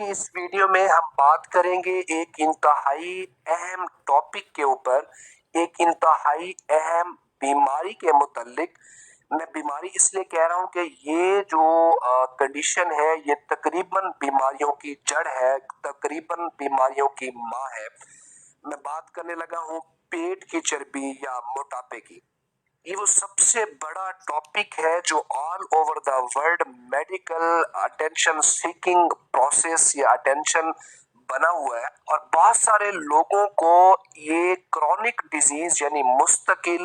की इस वीडियो में हम बात करेंगे एक इंतहाई अहम टॉपिक के ऊपर, एक इंतहाई अहम बीमारी के मुतल्लिक। मैं बीमारी इसलिए कह रहा हूँ कि ये जो कंडीशन है ये तकरीबन बीमारियों की जड़ है, तकरीबन बीमारियों की माँ है। मैं बात करने लगा हूँ पेट की चर्बी या मोटापे की। ये वो सबसे बड़ा टॉपिक है जो all over the world medical attention seeking process या अटेंशन बना हुआ है, और बहुत सारे लोगों को ये क्रॉनिक डिजीज यानी मुस्तकिल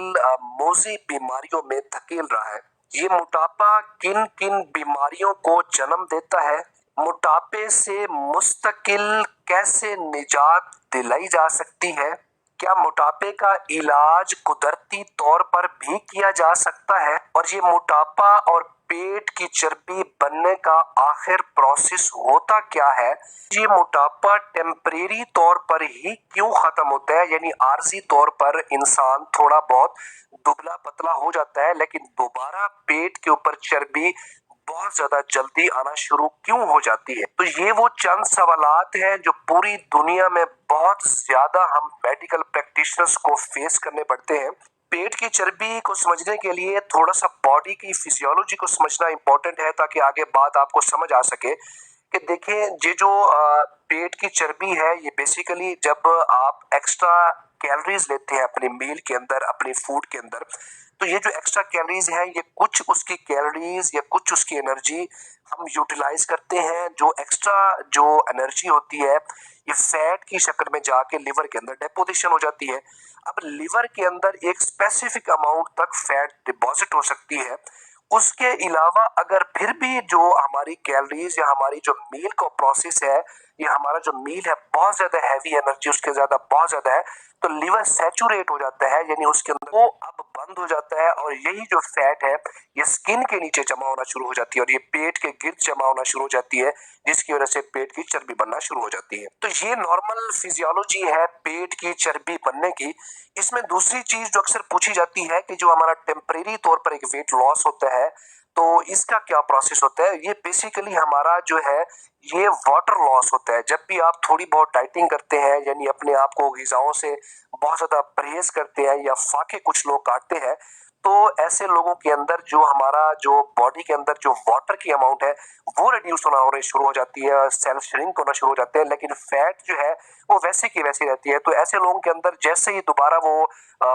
मोजी बीमारियों में धकेल रहा है। ये मोटापा किन किन बीमारियों को जन्म देता है, मोटापे से मुस्तकिल कैसे निजात दिलाई जा सकती है, क्या मोटापे का इलाज कुदरती तौर पर भी किया जा सकता है, और ये मोटापा और पेट की चर्बी बनने का आखिर प्रोसेस होता क्या है, ये मोटापा टेम्परेरी तौर पर ही क्यों खत्म होता है, यानी आर्जी तौर पर इंसान थोड़ा बहुत दुबला पतला हो जाता है लेकिन दोबारा पेट के ऊपर चर्बी बहुत ज्यादा जल्दी आना शुरू क्यों हो जाती है। तो ये वो चंद सवालात हैं जो पूरी दुनिया में बहुत ज्यादा हम मेडिकल प्रैक्टिशनर्स को फेस करने पड़ते हैं। पेट की चर्बी को समझने के लिए थोड़ा सा बॉडी की फिजियोलॉजी को समझना इंपॉर्टेंट है ताकि आगे बात आपको समझ आ सके कि देखें ये जो पेट की चर्बी है ये बेसिकली जब आप एक्स्ट्रा कैलोरीज लेते हैं अपने मील के अंदर, अपनी फूड के अंदर, तो ये जो एक्स्ट्रा कैलोरीज है ये कुछ उसकी कैलोरीज या कुछ उसकी एनर्जी हम यूटिलाइज करते हैं। जो एक्स्ट्रा जो एनर्जी होती है ये फैट की शक्ल में जाके लिवर के अंदर डिपोजिशन हो जाती है। अब लिवर के अंदर एक स्पेसिफिक अमाउंट तक फैट डिपॉजिट हो सकती है। उसके अलावा अगर फिर भी जो हमारी कैलोरीज या हमारी जो मील का प्रोसेस है या हमारा जो मील है बहुत ज्यादा हैवी एनर्जी उसके ज्यादा बहुत ज्यादा है, तो लिवर सैचुरेट हो जाता है, यानी उसके अंदर वो अब बंद हो जाता है, और यही जो फैट है ये स्किन के नीचे जमा होना शुरू हो जाती है और ये पेट के गिर्द जमा होना शुरू हो जाती है, जिसकी वजह से पेट की चर्बी बनना शुरू हो जाती है। तो ये नॉर्मल फिजियोलॉजी है पेट की चर्बी बनने की। इसमें दूसरी चीज जो अक्सर पूछी जाती है कि जो हमारा टेम्परेरी तौर पर एक वेट लॉस होता है तो इसका क्या प्रोसेस होता है। ये बेसिकली हमारा जो है ये वाटर लॉस होता है। जब भी आप थोड़ी बहुत डाइटिंग करते हैं यानी अपने आप को ग़िज़ाओं से बहुत ज्यादा परहेज करते हैं या फाके कुछ लोग काटते हैं, तो ऐसे लोगों के अंदर जो हमारा जो बॉडी के अंदर जो वाटर की अमाउंट है वो रिड्यूस होना शुरू हो जाती है, सेल श्रिंक होना शुरू हो जाते हैं, लेकिन फैट जो है वो वैसे की वैसी रहती है। तो ऐसे लोगों के अंदर जैसे ही दोबारा वो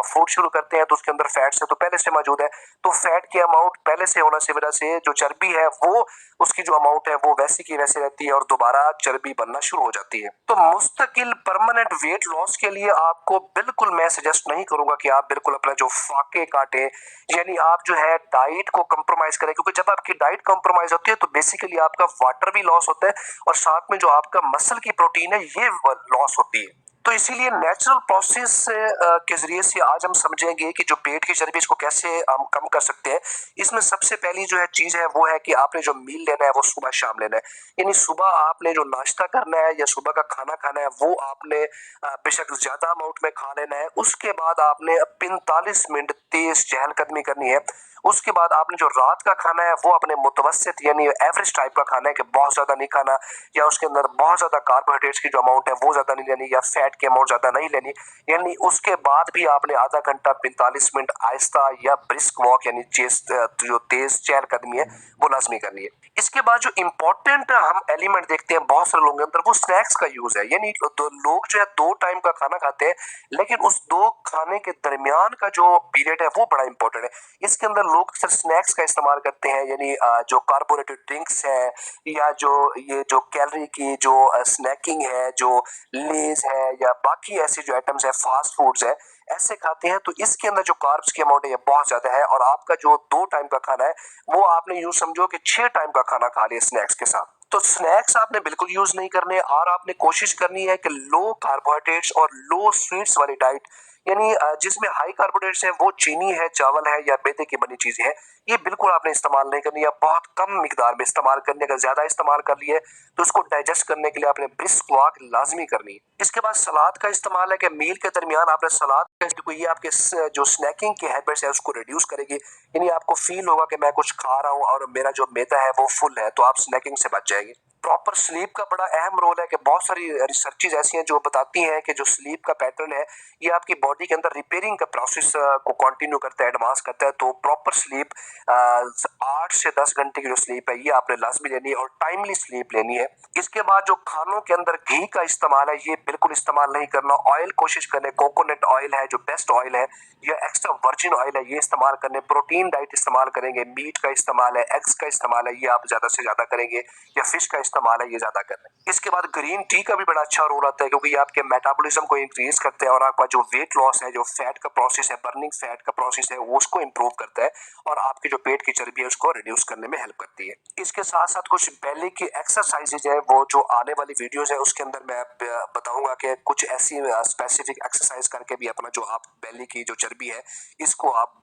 फूड शुरू करते हैं तो उसके अंदर फैट से तो पहले से मौजूद है, तो फैट की अमाउंट पहले से होने की वजह से जो चर्बी है वो उसकी जो अमाउंट है वो वैसी की वैसी रहती है और दोबारा चर्बी बनना शुरू हो जाती है। तो मुस्तकिल परमानेंट वेट लॉस के लिए आपको बिल्कुल मैं सजेस्ट नहीं करूंगा कि आप बिल्कुल अपना जो फाके काटे, यानी आप जो है डाइट को कंप्रोमाइज करें, क्योंकि जब आपकी डाइट कंप्रोमाइज होती है तो बेसिकली आपका वाटर भी लॉस होता है और साथ में जो आपका मसल की प्रोटीन है ये लॉस होती है। तो इसीलिए नेचुरल प्रोसेस के जरिए से आज हम समझेंगे कि जो पेट की चर्बी इसको कैसे हम कम कर सकते हैं। इसमें सबसे पहली जो है चीज है वो है कि आपने जो मील लेना है वो सुबह शाम लेना है, यानी सुबह आपने जो नाश्ता करना है या सुबह का खाना खाना है वो आपने बेशक ज्यादा अमाउंट में खा लेना है। उसके बाद आपने 45 मिनट तेज चहलकदमी करनी है। उसके बाद आपने जो रात का खाना है वो अपने मुतवस्सित यानी एवरेज टाइप का खाना है कि बहुत ज्यादा नहीं खाना या उसके अंदर बहुत ज्यादा कार्बोहाइड्रेट्स की जो अमाउंट है वो ज्यादा नहीं लेनी या फैट की अमाउंट ज्यादा नहीं लेनी। यानी उसके बाद भी आपने आधा घंटा 45 मिनट आहिस्ता या ब्रिस्क वॉक यानी जो तेज चहलकदमी है वो लाजमी करनी है। इसके बाद जो इम्पोर्टेंट हम एलिमेंट देखते हैं बहुत सारे लोगों के अंदर वो स्नैक्स का यूज है, यानी दो लोग जो है 2 टाइम का खाना खाते हैं लेकिन उस 2 खाने के दरमियान का जो पीरियड है वो बड़ा इंपॉर्टेंट है। इसके अंदर लोग अक्सर स्नैक्स का इस्तेमाल करते हैं, यानी जो कार्बोरेटेड ड्रिंक्स है या जो ये जो कैलोरी की जो स्नैकिंग है, जो लेज है या बाकी ऐसे जो आइटम्स है फास्ट फूड्स है ऐसे खाते हैं, तो इसके अंदर जो कार्ब्स की अमाउंट है ये बहुत ज्यादा है और आपका जो 2 टाइम का खाना है वो आपने यूं समझो कि 6 टाइम का खाना खा लिया स्नैक्स के साथ। तो स्नैक्स आपने बिल्कुल यूज नहीं करने और आपने कोशिश करनी है कि लो कार्बोहाइड्रेट्स और लो स्वीट्स वाली डाइट, यानी जिसमें हाई कार्बोहाइड्रेट्स है वो चीनी है, चावल है या मैदे की बनी चीजें हैं, ये बिल्कुल आपने इस्तेमाल नहीं करनी या बहुत कम मिकदार में इस्तेमाल करने का। ज्यादा इस्तेमाल कर लिए तो उसको डाइजेस्ट करने के लिए आपने ब्रिस्क वॉक लाजमी करनी है। इसके बाद सलाद का इस्तेमाल है कि मील के दरमियान आपने सलाद, ये आपके जो स्नैकिंग की हैबिट्स है उसको रिड्यूस करेगी, यानी आपको फील होगा कि मैं कुछ खा रहा हूँ और मेरा जो मैदा है वो फुल है, तो आप स्नैकिंग से बच जाएंगे। प्रॉपर स्लीप का बड़ा अहम रोल है कि बहुत सारी रिसर्चेज ऐसी हैं जो बताती हैं कि जो स्लीप का पैटर्न है ये आपकी बॉडी के अंदर रिपेयरिंग का प्रोसेस को कंटिन्यू करता है, एडवांस करता है। तो प्रॉपर स्लीप 8 से 10 घंटे की जो स्लीप है ये आपने लाजमी लेनी है और टाइमली स्लीप लेनी है। इसके बाद जो खानों के अंदर घी का इस्तेमाल है ये बिल्कुल इस्तेमाल नहीं करना। ऑयल कोशिश करें, कोकोनट ऑयल है जो बेस्ट ऑयल है या एक्स्ट्रा वर्जिन ऑयल है ये इस्तेमाल करने। प्रोटीन डाइट इस्तेमाल करेंगे, मीट का इस्तेमाल है, एग्स का इस्तेमाल है ये आप ज्यादा से ज्यादा करेंगे या फिश का इस्तेमाल है ये ज्यादा कर रहे हैं। इसके बाद ग्रीन टी का भी बड़ा अच्छा रोल आता है क्योंकि ये आपके मेटाबॉलिज्म को इंक्रीज करते हैं और आपका जो वेट लॉस है, जो फैट का प्रोसेस है, बर्निंग फैट का प्रोसेस है वो उसको इंप्रूव करता है और आपकी जो पेट की चर्बी है उसको रिड्यूस करने में हेल्प करती है। इसके साथ साथ कुछ बेली की एक्सरसाइजेज है वो जो आने वाली वीडियोस है उसके अंदर मैं बताऊंगा कि कुछ ऐसी स्पेसिफिक एक्सरसाइज करके भी अपना जो आप बेली की जो चर्बी है इसको आप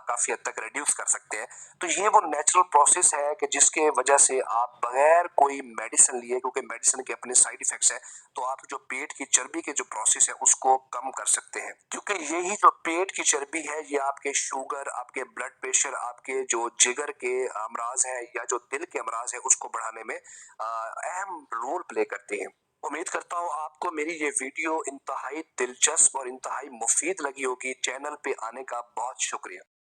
काफी हद तक रिड्यूस कर सकते हैं। तो ये वो नेचुरल प्रोसेस है कि जिसके वजह से आप बगैर कोई मेडिसिन लिए, क्योंकि मेडिसिन के अपने साइड इफेक्ट्स हैं, तो आप जो पेट की चर्बी के जो प्रोसेस है उसको कम कर सकते हैं। क्योंकि यही जो पेट की चर्बी है ये आपके शुगर, आपके ब्लड प्रेशर, आपके जो जिगर के अमराज हैं या जो दिल के अमराज है उसको बढ़ाने में अहम रोल प्ले करते हैं। उम्मीद करता हूँ आपको मेरी ये वीडियो इंतहाई दिलचस्प और इंतहाई मुफीद लगी होगी। चैनल पे आने का बहुत शुक्रिया।